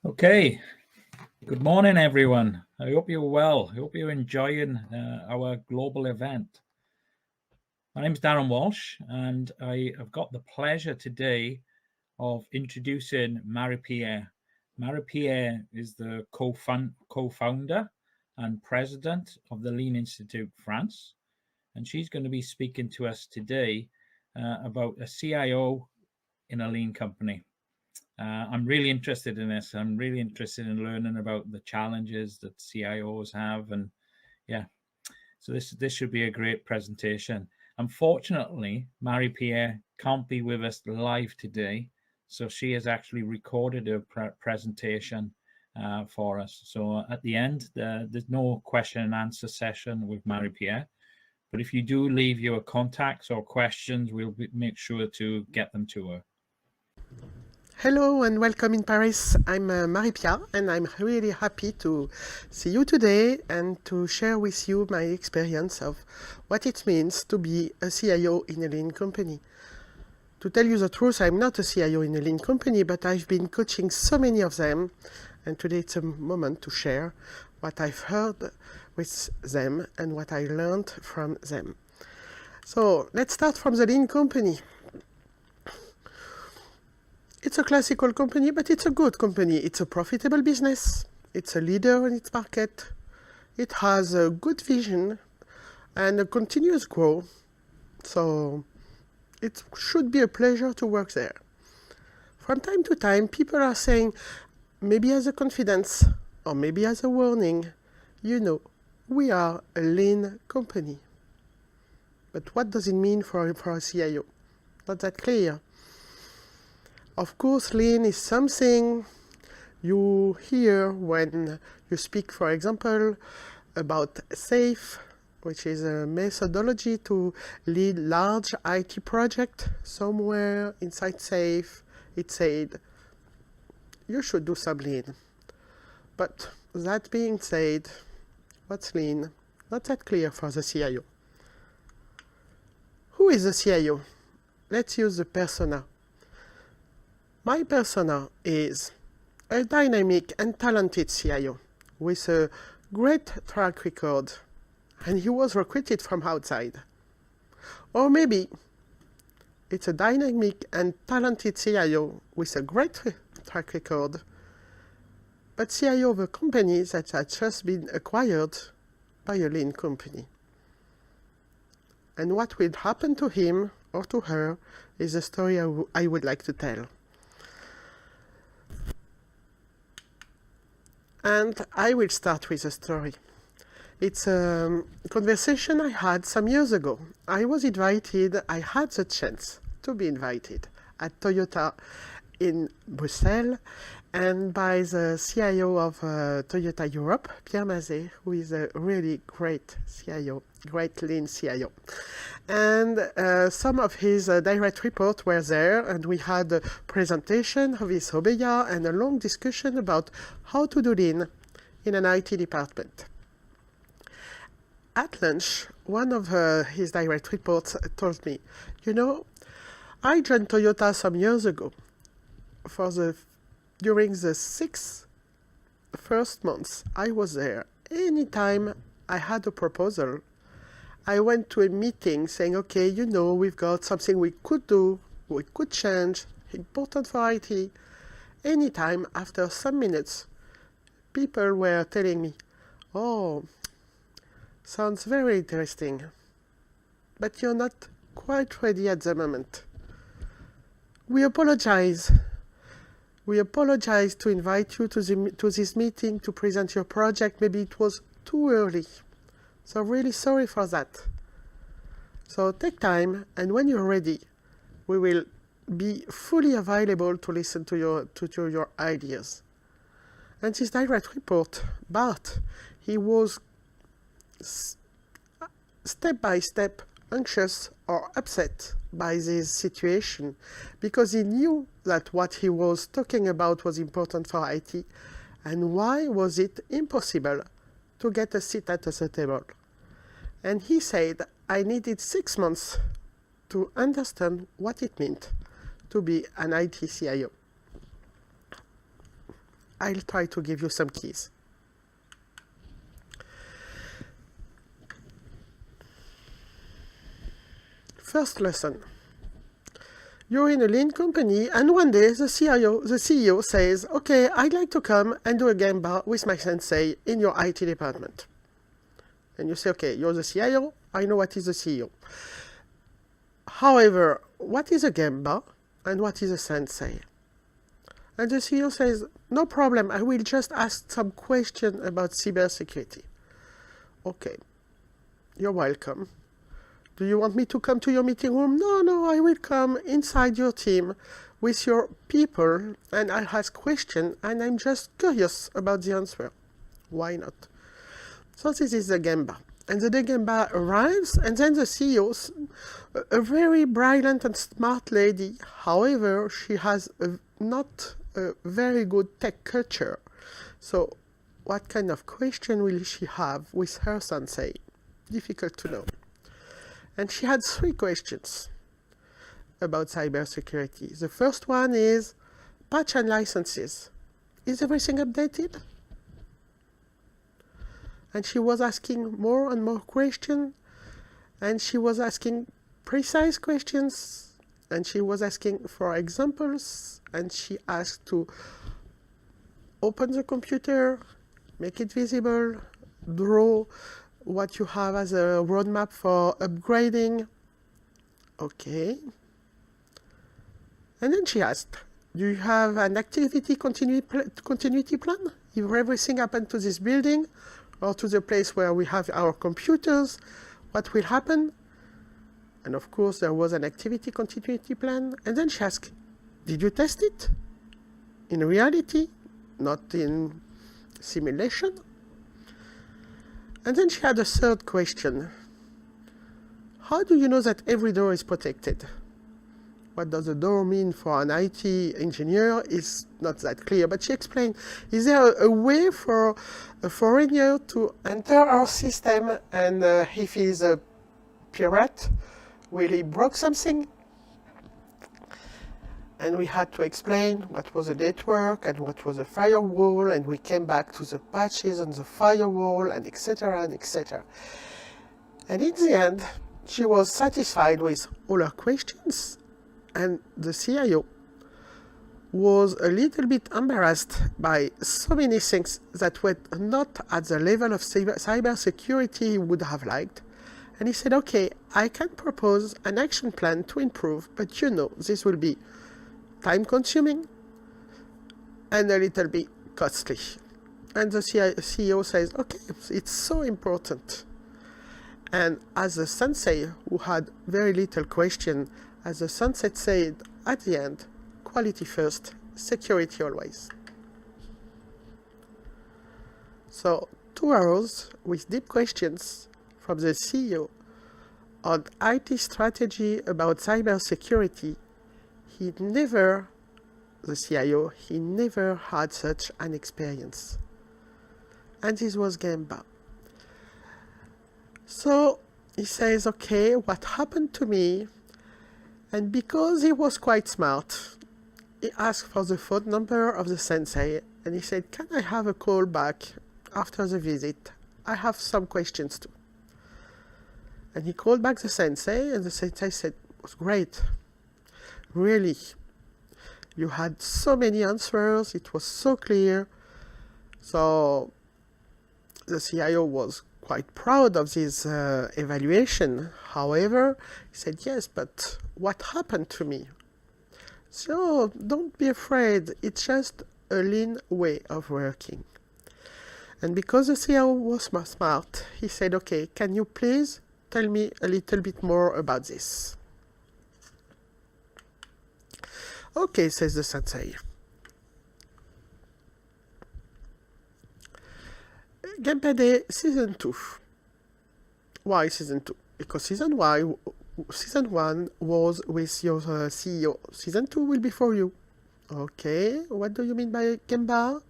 Okay, good morning, everyone. I hope you're well. I hope you're enjoying our global event. My name is Darren Walsh, and I have got the pleasure today of introducing Marie-Pierre. Marie-Pierre is the co-founder and president of the Lean Institute France, and she's going to be speaking to us today about a CIO in a lean company. I'm really interested in this. I'm really interested in learning about the challenges that CIOs have, and yeah, so this should be a great presentation. Unfortunately, Marie-Pierre can't be with us live today, so she has actually recorded her presentation for us. So at the end, there's no question and answer session with Marie-Pierre, but if you do leave your contacts or questions, we'll make sure to get them to her. Hello and welcome in Paris. I'm Marie-Pierre and I'm really happy to see you today and to share with you my experience of what it means to be a CIO in a lean company. To tell you the truth, I'm not a CIO in a lean company, but I've been coaching so many of them, and today it's a moment to share what I've heard with them and what I learned from them. So let's start from the lean company. It's a classical company, but it's a good company. It's a profitable business. It's a leader in its market. It has a good vision and a continuous growth. So it should be a pleasure to work there. From time to time, people are saying, maybe as a confidence or maybe as a warning, we are a lean company. But what does it mean for a CIO? Not that clear. Of course, lean is something you hear when you speak, for example, about SAFe, which is a methodology to lead large IT project. Somewhere inside SAFe, it said, you should do some lean. But that being said, what's lean? Not that clear for the CIO. Who is the CIO? Let's use the persona. My persona is a dynamic and talented CIO with a great track record, and he was recruited from outside. Or maybe it's a dynamic and talented CIO with a great track record, but CIO of a company that has just been acquired by a lean company. And what will happen to him or to her is a story I would like to tell. And I will start with a story. It's a conversation I had some years ago. I had the chance to be invited at Toyota in Brussels, and by the CIO of Toyota Europe, Pierre Mazet, who is a really great CIO, great lean CIO. And some of his direct reports were there, and we had a presentation of his Obeya and a long discussion about how to do lean in an IT department. At lunch, one of his direct reports told me, I joined Toyota some years ago. During the 6 first months I was there, anytime I had a proposal, I went to a meeting saying, okay, we've got something we could do, we could change, important for IT. Anytime, after some minutes, people were telling me, oh, sounds very interesting, but you're not quite ready at the moment. We apologize. We apologize to invite you to this meeting to present your project. Maybe it was too early. So really sorry for that. So take time, and when you're ready, we will be fully available to listen to your ideas. And his direct report, Bart, he was step by step anxious or upset by this situation because he knew that what he was talking about was important for IT, and why was it impossible to get a seat at the table. And he said, I needed 6 months to understand what it meant to be an IT CIO. I'll try to give you some keys. First lesson. You're in a lean company, and one day the CEO says, okay, I'd like to come and do a Gemba with my sensei in your IT department. And you say, okay, you're the CIO, I know what is a CEO. However, what is a Gemba and what is a sensei? And the CEO says, no problem, I will just ask some questions about cybersecurity. Okay, you're welcome. Do you want me to come to your meeting room? No, I will come inside your team with your people and I'll ask questions and I'm just curious about the answer. Why not? So this is the Gemba. And the Gemba arrives and then the CEO, a very brilliant and smart lady, however, she has not a very good tech culture. So what kind of question will she have with her sensei? Difficult to know. And she had 3 questions about cybersecurity. The first one is patch and licenses. Is everything updated? And she was asking more and more questions. And she was asking precise questions. And she was asking for examples. And she asked to open the computer, make it visible, draw what you have as a roadmap for upgrading. Okay. And then she asked, do you have an activity continuity plan? If everything happened to this building or to the place where we have our computers, what will happen? And of course, there was an activity continuity plan. And then she asked, did you test it? In reality, not in simulation? And then she had a third question. How do you know that every door is protected? What does a door mean for an IT engineer is not that clear, but she explained, is there a way for a foreigner to enter our system and if he's a pirate, will he break something? And we had to explain what was a network and what was a firewall, and we came back to the patches on the firewall, and etc. and etc. And in the end, she was satisfied with all her questions, and the CIO was a little bit embarrassed by so many things that were not at the level of cybersecurity he would have liked. And he said, okay, I can propose an action plan to improve, but this will be time-consuming and a little bit costly. And the CEO says, okay, it's so important. And as the sensei, who had very little question, as the sensei said at the end, quality first, security always. So 2 hours with deep questions from the CEO on IT strategy about cybersecurity. The CIO, he never had such an experience. And this was Gemba. So he says, okay, what happened to me? And because he was quite smart, he asked for the phone number of the sensei, and he said, can I have a call back after the visit? I have some questions too. And he called back the sensei, and the sensei said, it was great. Really, you had so many answers, it was so clear. So the CIO was quite proud of this evaluation. However, he said, yes, but what happened to me? So don't be afraid, it's just a lean way of working. And because the CIO was smart, he said, okay, can you please tell me a little bit more about this? Okay, says the sensei. Gemba Day Season 2. Why Season 2? Because Season 1 was with your CEO. Season 2 will be for you. Okay, what do you mean by Gemba?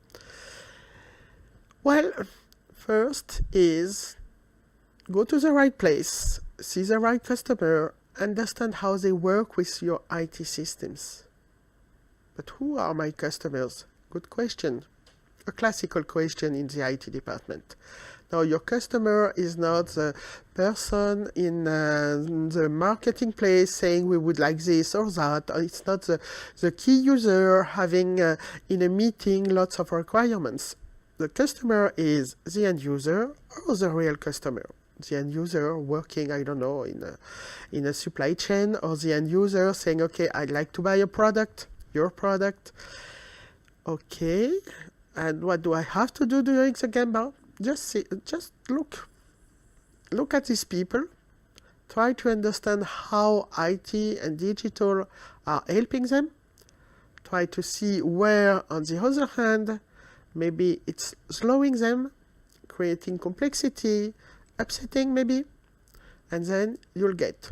Well, first is go to the right place, see the right customer, understand how they work with your IT systems. But who are my customers? Good question. A classical question in the IT department. Now, your customer is not the person in the marketing place saying we would like this or that. It's not the key user having in a meeting lots of requirements. The customer is the end user or the real customer. The end user working, I don't know, in a supply chain, or the end user saying, okay, I'd like to buy a product, your product. Okay, and what do I have to do during the Gemba? Just look at these people, try to understand how IT and digital are helping them, try to see where, on the other hand, maybe it's slowing them, creating complexity, upsetting maybe, and then you'll get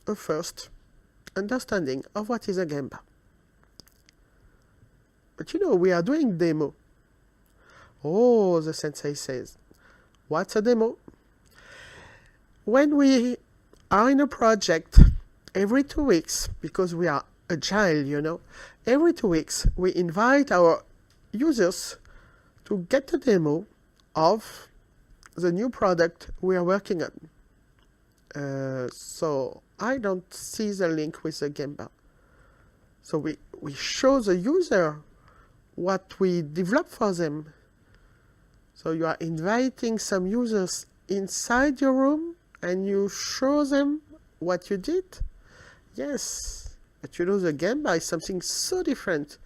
a first understanding of what is a Gemba. But we are doing demo. Oh, the sensei says, what's a demo? When we are in a project every 2 weeks, because we are agile, every 2 weeks we invite our users to get a demo of the new product we are working on. So I don't see the link with the Gemba. So we show the user what we develop for them. So you are inviting some users inside your room and you show them what you did? Yes, but the Gemba is something so different.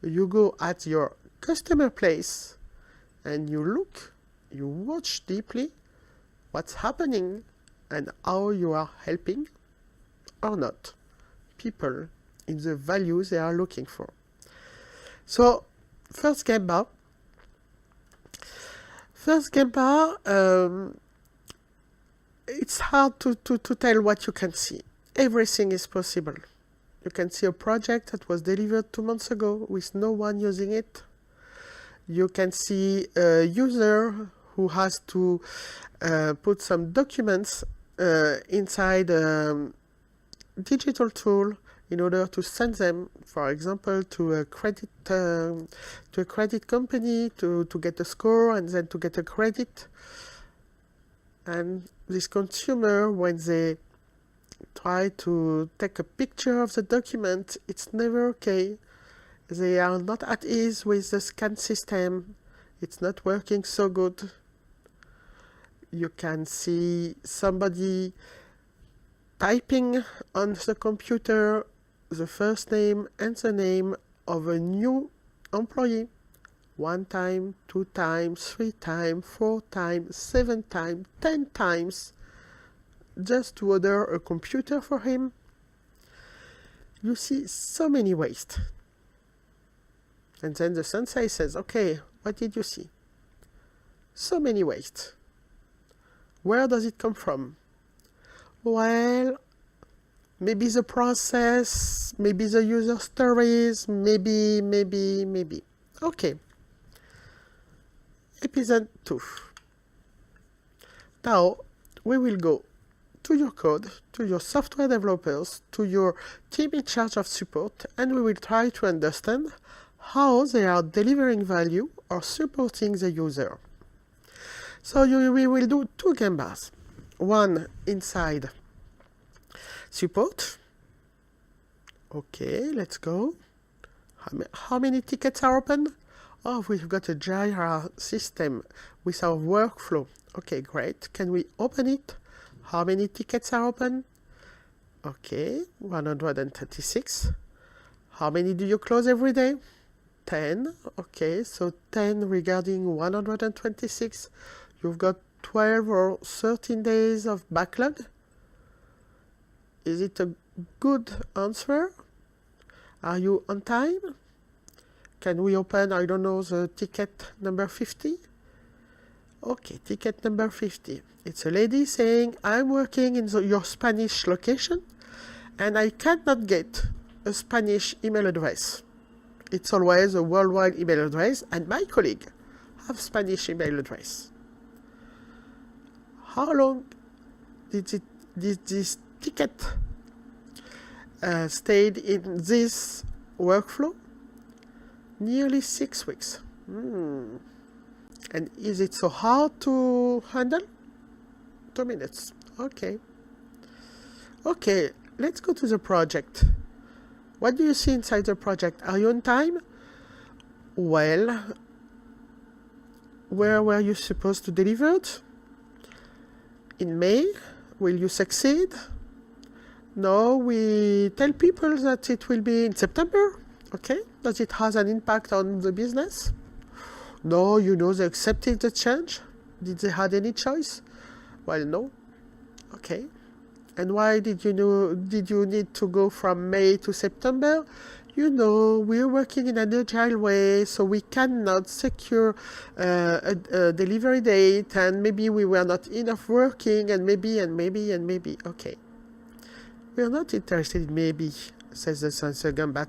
You go at your customer place and you look, you watch deeply what's happening and how you are helping or not people in the values they are looking for. So, first Gemba, it's hard to tell what you can see. Everything is possible. You can see a project that was delivered 2 months ago with no one using it. You can see a user who has to put some documents inside a digital tool in order to send them, for example, to a credit company to get a score and then to get a credit. And this consumer, when they try to take a picture of the document, it's never okay. They are not at ease with the scan system. It's not working so good. You can see somebody typing on the computer the first name and the name of a new employee 1 time, 2 times, 3 times, 4 times, 7 times, 10 times, just to order a computer for him. You see so many waste. And then the sensei says, okay, what did you see? So many waste. Where does it come from? Well, maybe the process, maybe the user stories, maybe. Okay. Episode 2. Now, we will go to your code, to your software developers, to your team in charge of support, and we will try to understand how they are delivering value or supporting the user. So we will do 2 Gembas. One inside support. Okay, let's go. How many tickets are open? Oh, we've got a Jira system with our workflow. Okay, great. Can we open it? How many tickets are open? Okay, 136. How many do you close every day? 10. Okay, so 10 regarding 126. You've got 12 or 13 days of backlog. Is it a good answer? Are you on time? Can we open, I don't know, the ticket number 50? Okay, ticket number 50. It's a lady saying, I'm working in your Spanish location and I cannot get a Spanish email address. It's always a worldwide email address and my colleague have Spanish email address. How long did this ticket stayed in this workflow? Nearly 6 weeks. And is it so hard to handle? 2 minutes. Okay. Okay, let's go to the project. What do you see inside the project? Are you on time? Well, where were you supposed to deliver it? In May? Will you succeed? No, we tell people that it will be in September. Okay, does it have an impact on the business? No, you know they accepted the change. Did they have any choice? Well, no. Okay. And why did you need to go from May to September? You know, we're working in an agile way, so we cannot secure a delivery date, and maybe we were not enough working, and maybe. Okay. We're not interested in maybe, says the sensei. Gamba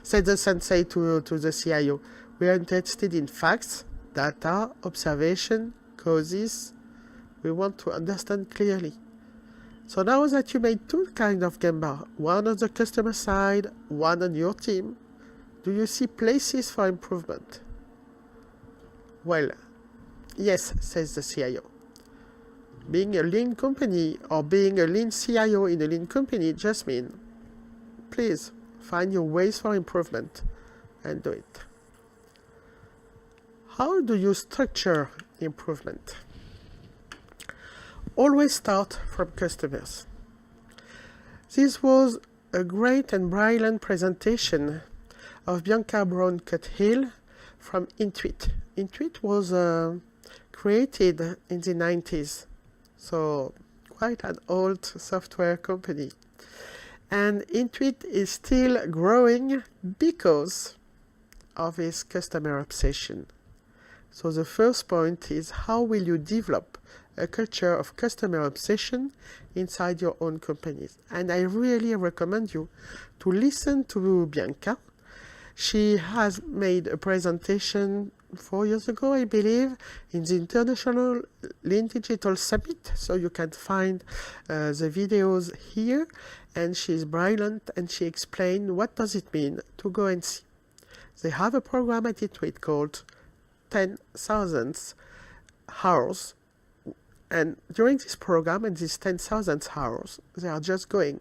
said the sensei to the CIO. We are interested in facts, data, observation, causes. We want to understand clearly. So now that you made two kinds of Gemba, one on the customer side, one on your team, do you see places for improvement? Well, yes, says the CIO. Being a lean company or being a lean CIO in a lean company just means, please find your ways for improvement and do it. How do you structure improvement? Always start from customers. This was a great and brilliant presentation of Bianca Brown-Cuthill from Intuit. Intuit was created in the 90s, so quite an old software company. And Intuit is still growing because of its customer obsession. So the first point is, how will you develop a culture of customer obsession inside your own companies? And I really recommend you to listen to Bianca. She has made a presentation 4 years ago, I believe, in the International Lin Digital Submit. So you can find the videos here. And she's brilliant, and she explained what does it mean to go and see. They have a program at Intuit called 10,000 hours. And during this program and these 10,000 hours, they are just going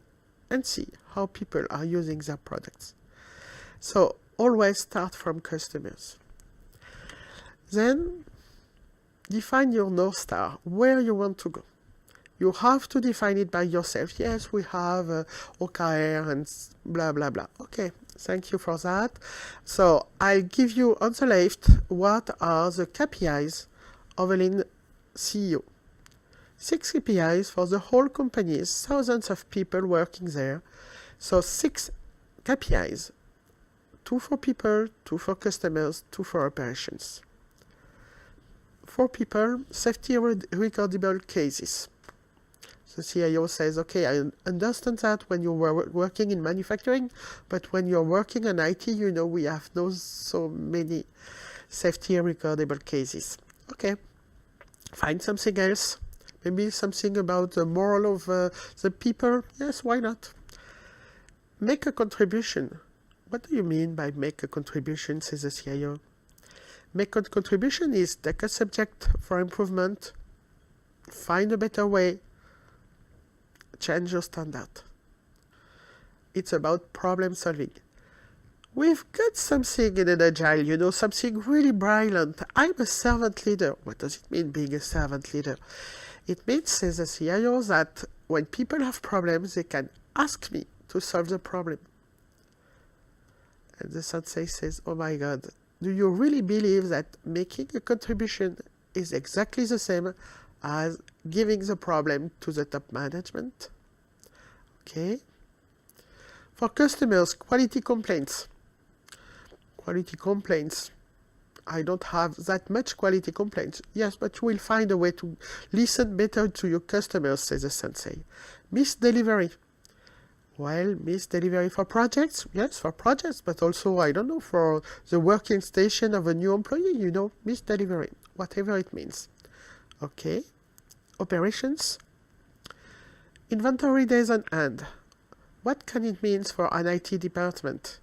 and see how people are using their products. So always start from customers. Then define your North Star, where you want to go. You have to define it by yourself. Yes, we have OKR and blah, blah, blah. Okay, thank you for that. So I'll give you on the left what are the KPIs of a lean CEO. 6 KPIs for the whole company, thousands of people working there. So 6 KPIs, 2 for people, 2 for customers, 2 for operations. For people, safety recordable cases. The CIO says, okay, I understand that when you were working in manufacturing, but when you're working in IT, you know we have no so many safety recordable cases. Okay, find something else. Maybe something about the moral of the people. Yes, why not? Make a contribution. What do you mean by make a contribution, says the CIO? Make a contribution is take a subject for improvement, find a better way, change your standard. It's about problem solving. We've got something in an agile, something really brilliant. I'm a servant leader. What does it mean, being a servant leader? It means, says the CIO, that when people have problems, they can ask me to solve the problem. And the sensei says, oh my God, do you really believe that making a contribution is exactly the same as giving the problem to the top management? Okay. For customers, quality complaints. Quality complaints. I don't have that much quality complaints. Yes, but you will find a way to listen better to your customers, says the sensei. Missed delivery. Well, missed delivery for projects? Yes, for projects, but also, I don't know, for the working station of a new employee, missed delivery, whatever it means. Okay. Operations. Inventory days on hand. What can it mean for an IT department?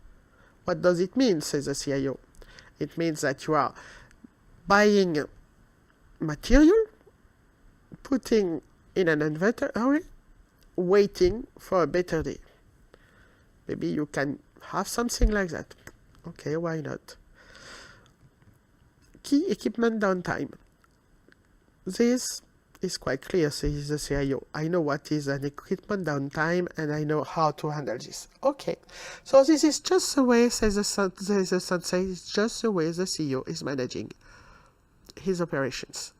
What does it mean, says the CIO? It means that you are buying material, putting in an inventory, waiting for a better day. Maybe you can have something like that. Okay, why not? Key equipment downtime. This is quite clear, says the CIO. I know what is an equipment downtime and I know how to handle this. Okay, so this is just the way, says the sensei, it's just the way the CEO is managing his operations.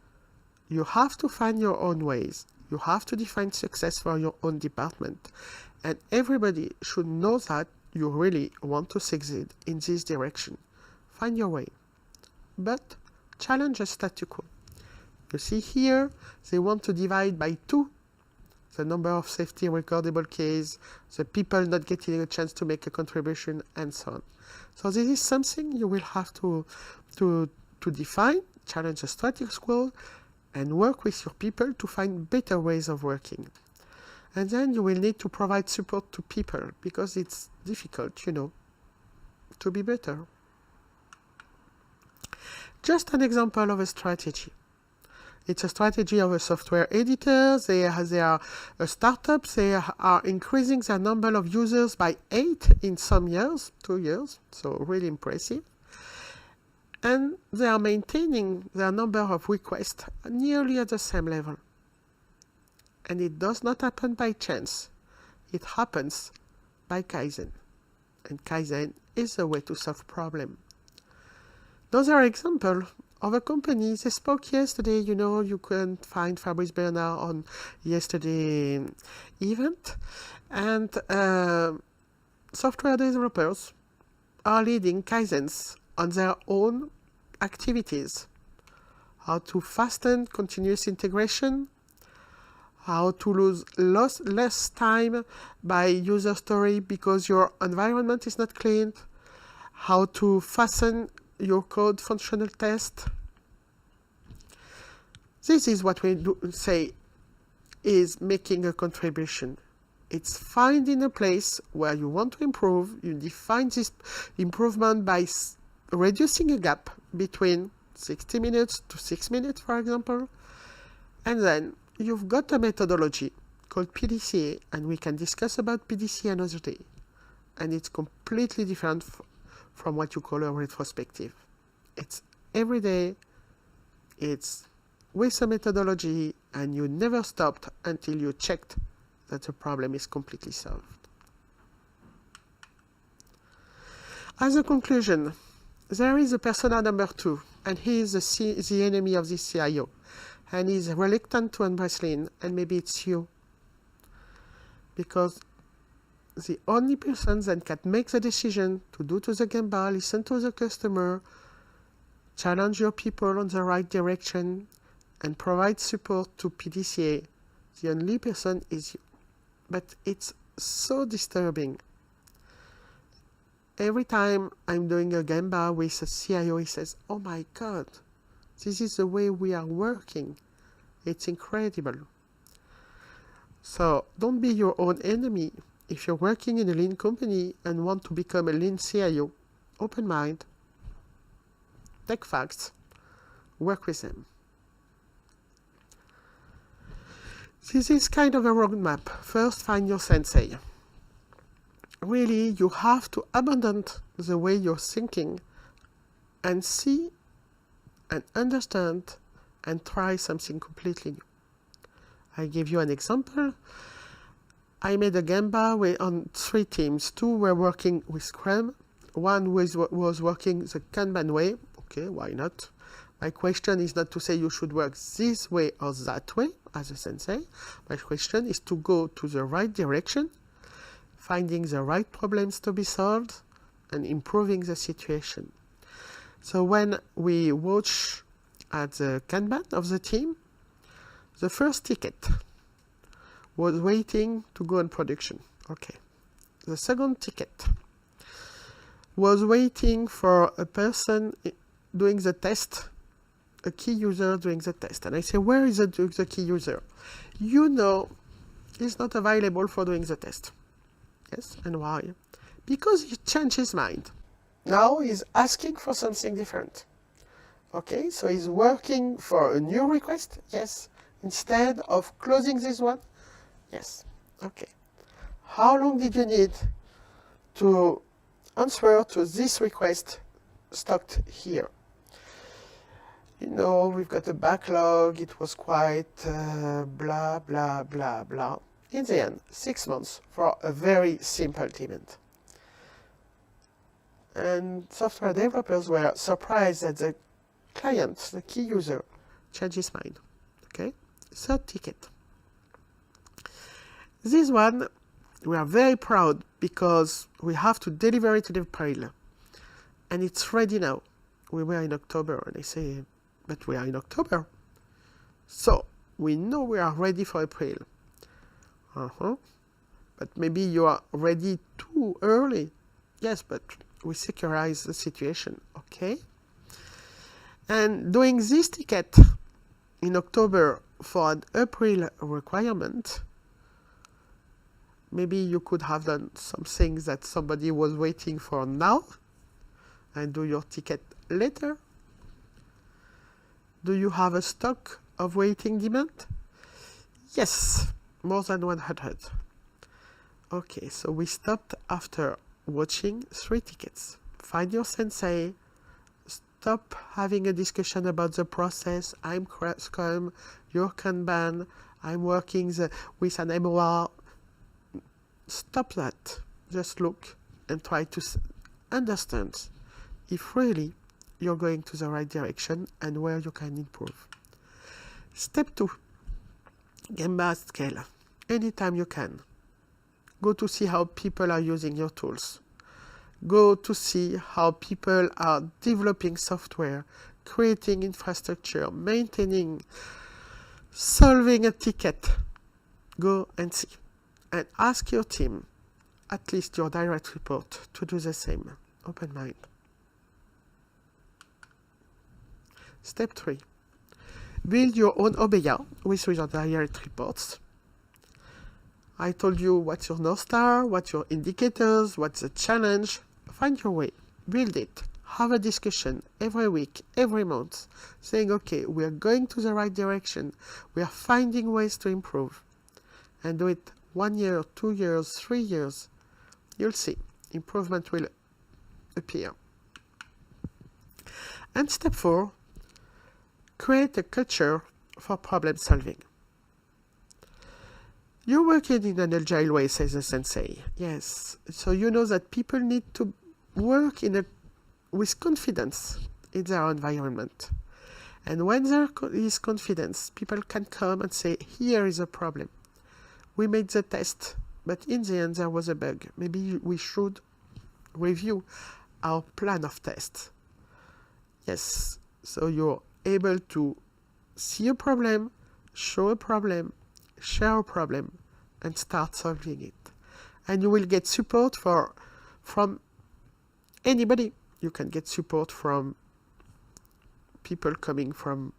You have to find your own ways. You have to define success for your own department. And everybody should know that you really want to succeed in this direction. Find your way. But challenge the status quo. You see here, they want to divide by 2 the number of safety recordable cases, the people not getting a chance to make a contribution, and so on. So this is something you will have to define, challenge the status quo, and work with your people to find better ways of working. And then you will need to provide support to people, because it's difficult, you know, to be better. Just an example of a strategy. It's a strategy of a software editor. They are a startup. They are increasing their number of users by 8 in some years, 2 years, so really impressive. And they are maintaining their number of requests nearly at the same level. And it does not happen by chance. It happens by Kaizen. And Kaizen is the way to solve problems. Another example of a company, they spoke yesterday, you know, you couldn't find Fabrice Bernard on yesterday event. And software developers are leading Kaizens on their own activities. How to fasten continuous integration, how to lose less time by user story because your environment is not cleaned, how to fasten your code functional test. This is what we say is making a contribution. It's finding a place where you want to improve. You define this improvement by reducing a gap between 60 minutes to 6 minutes, for example. And then you've got a methodology called PDCA, and we can discuss about PDCA another day. And it's completely different from what you call a retrospective. It's every day, it's with a methodology, and you never stopped until you checked that the problem is completely solved. As a conclusion, there is a persona number 2, and he is the enemy of this CIO, and he's reluctant to embrace Lean, and maybe it's you. Because the only person that can make the decision to do to the Gemba, listen to the customer, challenge your people on the right direction, and provide support to PDCA, the only person is you. But it's so disturbing. Every time I'm doing a Gemba with a CIO, he says, "Oh my God, this is the way we are working. It's incredible." So don't be your own enemy. If you're working in a Lean company and want to become a Lean CIO, open mind, take facts, work with them. This is kind of a roadmap. First, find your sensei. Really, you have to abandon the way you're thinking and see and understand and try something completely new. I give you an example. I made a Gemba on 3 teams. 2 were working with Scrum. 1 was working the Kanban way. Okay, why not? My question is not to say you should work this way or that way as a sensei. My question is to go to the right direction, finding the right problems to be solved, and improving the situation. So when we watch at the Kanban of the team, the first ticket was waiting to go in production. Okay. The second ticket was waiting for a person doing the test, a key user doing the test. And I say, where is the key user? You know, he's not available for doing the test. Yes, and why? Because he changed his mind. Now he's asking for something different. Okay, so he's working for a new request, yes. Instead of closing this one, yes. Okay. How long did you need to answer to this request stocked here? We've got a backlog, it was quite blah, blah, blah, blah. In the end, 6 months for a very simple demand. And software developers were surprised that the client, the key user, changed his mind. Okay, third ticket. This one, we are very proud because we have to deliver it in April. And it's ready now. We were in October, and I say, but we are in October. So, we know we are ready for April. But maybe you are ready too early. Yes, but we securize the situation, okay? And doing this ticket in October for an April requirement, maybe you could have done some things that somebody was waiting for now and do your ticket later. Do you have a stock of waiting demand? Yes, more than 100. Okay, so we stopped after watching 3 tickets. Find your sensei. Stop having a discussion about the process. I'm Scrum, you're Kanban, I'm working with an MOR. Stop that. Just look and try to understand if really you're going to the right direction and where you can improve. Step 2, Gemba scale. Anytime you can. Go to see how people are using your tools. Go to see how people are developing software, creating infrastructure, maintaining, solving a ticket. Go and see. And ask your team, at least your direct report, to do the same. Open mind. Step 3. Build your own OBEA with your direct reports. I told you what's your North Star, what's your indicators, what's the challenge. Find your way. Build it. Have a discussion every week, every month, saying, okay, we are going to the right direction. We are finding ways to improve. And do it 1 year, 2 years, 3 years. You'll see. Improvement will appear. And step 4, create a culture for problem solving. You're working in an agile way, says the sensei. Yes. So you know that people need to work with confidence in their environment. And when there is confidence, people can come and say, here is a problem. We made the test, but in the end there was a bug. Maybe we should review our plan of tests. Yes. So you're able to see a problem, show a problem, share a problem, and start solving it. And you will get support from anybody. You can get support from people coming from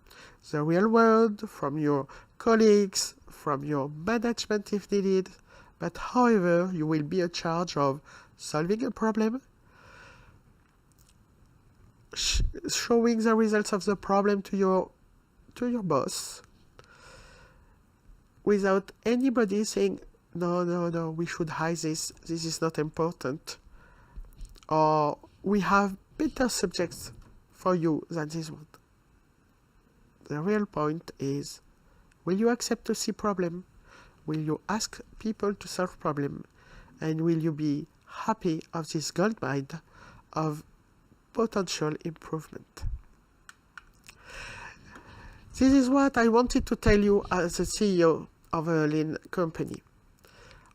the real world, from your colleagues, from your management if needed. But however, you will be in charge of solving a problem, showing the results of the problem to your boss, without anybody saying, no, we should hide this is not important, or we have better subjects for you than this one. The real point is, will you accept to see problem? Will you ask people to solve problem? And will you be happy of this gold mine of potential improvement? This is what I wanted to tell you as a CEO of a Lin company.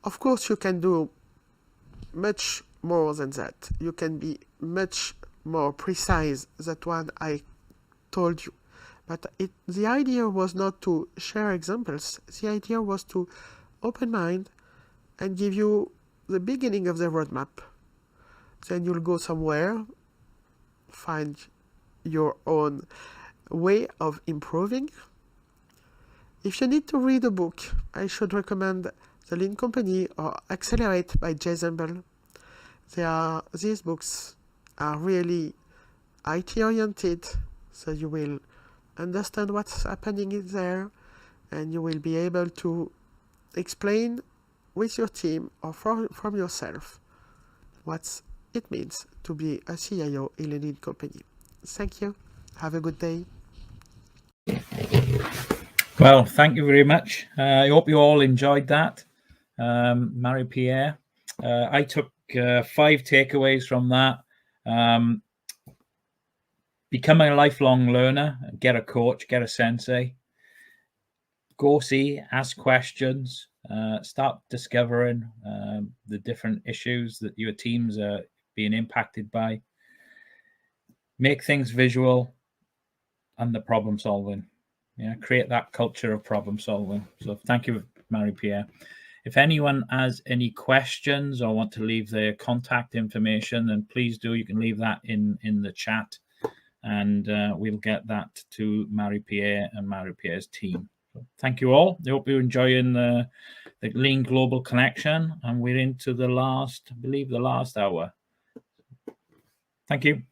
Of course, you can do much more than that. You can be much more precise than what I told you. But the idea was not to share examples. The idea was to open mind and give you the beginning of the roadmap. Then you'll go somewhere, find your own way of improving. If you need to read a book, I should recommend The Lin Company or Accelerate by Jason Bell. There are these books are really IT oriented, so you will understand what's happening in there, and you will be able to explain with your team or from yourself what it means to be a CIO in a lean company. Thank you. Have a good day. Well, thank you very much. I hope you all enjoyed that. Marie-Pierre, I took 5 takeaways from that. Become a lifelong learner, get a coach, get a sensei, go see, ask questions, start discovering the different issues that your teams are being impacted by, make things visual, and the problem solving. Create that culture of problem solving. So thank you, Marie-Pierre. If anyone has any questions or want to leave their contact information, then please do. You can leave that in the chat, and we'll get that to Marie-Pierre and Marie-Pierre's team. So thank you all. I hope you're enjoying the Lean Global Connection, and we're into the last, I believe, the last hour. Thank you.